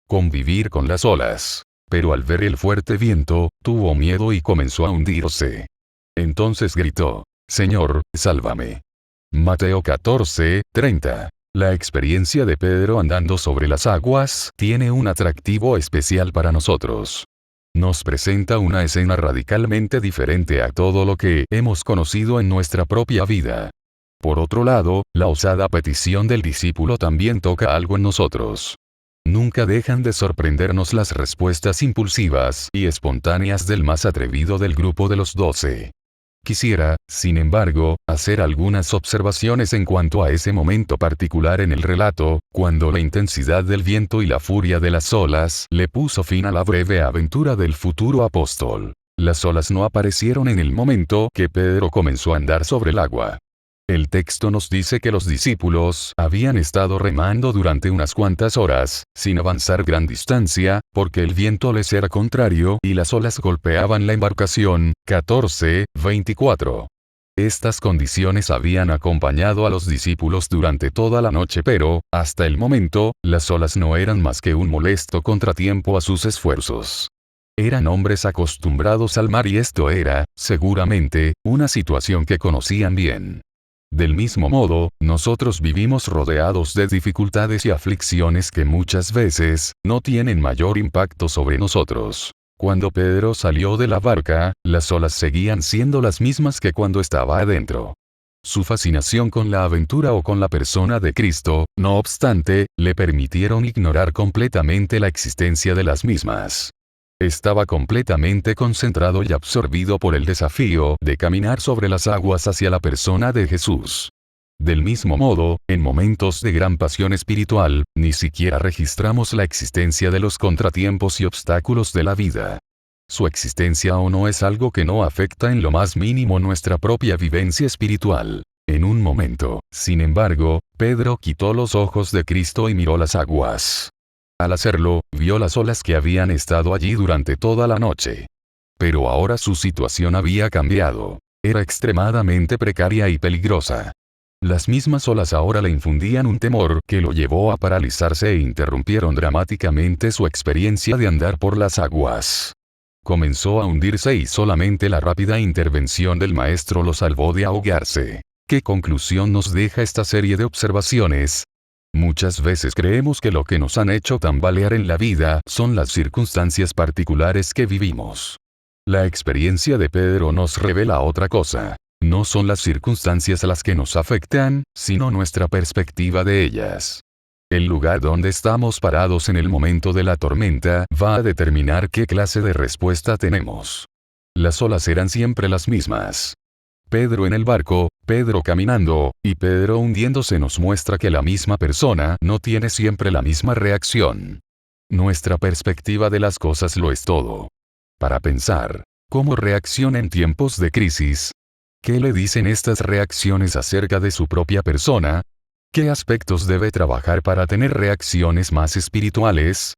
convivir con las olas. Pero al ver el fuerte viento, tuvo miedo y comenzó a hundirse. Entonces gritó: «Señor, sálvame». Mateo 14:30. La experiencia de Pedro andando sobre las aguas tiene un atractivo especial para nosotros. Nos presenta una escena radicalmente diferente a todo lo que hemos conocido en nuestra propia vida. Por otro lado, la osada petición del discípulo también toca algo en nosotros. Nunca dejan de sorprendernos las respuestas impulsivas y espontáneas del más atrevido del grupo de los 12. Quisiera, sin embargo, hacer algunas observaciones en cuanto a ese momento particular en el relato, cuando la intensidad del viento y la furia de las olas le puso fin a la breve aventura del futuro apóstol. Las olas no aparecieron en el momento que Pedro comenzó a andar sobre el agua. El texto nos dice que los discípulos habían estado remando durante unas cuantas horas, sin avanzar gran distancia, porque el viento les era contrario y las olas golpeaban la embarcación. 14:24. Estas condiciones habían acompañado a los discípulos durante toda la noche, pero, hasta el momento, las olas no eran más que un molesto contratiempo a sus esfuerzos. Eran hombres acostumbrados al mar y esto era, seguramente, una situación que conocían bien. Del mismo modo, nosotros vivimos rodeados de dificultades y aflicciones que muchas veces no tienen mayor impacto sobre nosotros. Cuando Pedro salió de la barca, las olas seguían siendo las mismas que cuando estaba adentro. Su fascinación con la aventura o con la persona de Cristo, no obstante, le permitieron ignorar completamente la existencia de las mismas. Estaba completamente concentrado y absorbido por el desafío de caminar sobre las aguas hacia la persona de Jesús. Del mismo modo, en momentos de gran pasión espiritual, ni siquiera registramos la existencia de los contratiempos y obstáculos de la vida. Su existencia o no es algo que no afecta en lo más mínimo nuestra propia vivencia espiritual. En un momento, sin embargo, Pedro quitó los ojos de Cristo y miró las aguas. Al hacerlo, vio las olas que habían estado allí durante toda la noche. Pero ahora su situación había cambiado. Era extremadamente precaria y peligrosa. Las mismas olas ahora le infundían un temor que lo llevó a paralizarse e interrumpieron dramáticamente su experiencia de andar por las aguas. Comenzó a hundirse y solamente la rápida intervención del maestro lo salvó de ahogarse. ¿Qué conclusión nos deja esta serie de observaciones? Muchas veces creemos que lo que nos han hecho tambalear en la vida son las circunstancias particulares que vivimos. La experiencia de Pedro nos revela otra cosa. No son las circunstancias las que nos afectan, sino nuestra perspectiva de ellas. El lugar donde estamos parados en el momento de la tormenta va a determinar qué clase de respuesta tenemos. Las olas eran siempre las mismas. Pedro en el barco, Pedro caminando, y Pedro hundiéndose nos muestra que la misma persona no tiene siempre la misma reacción. Nuestra perspectiva de las cosas lo es todo. Para pensar, ¿cómo reacciona en tiempos de crisis? ¿Qué le dicen estas reacciones acerca de su propia persona? ¿Qué aspectos debe trabajar para tener reacciones más espirituales?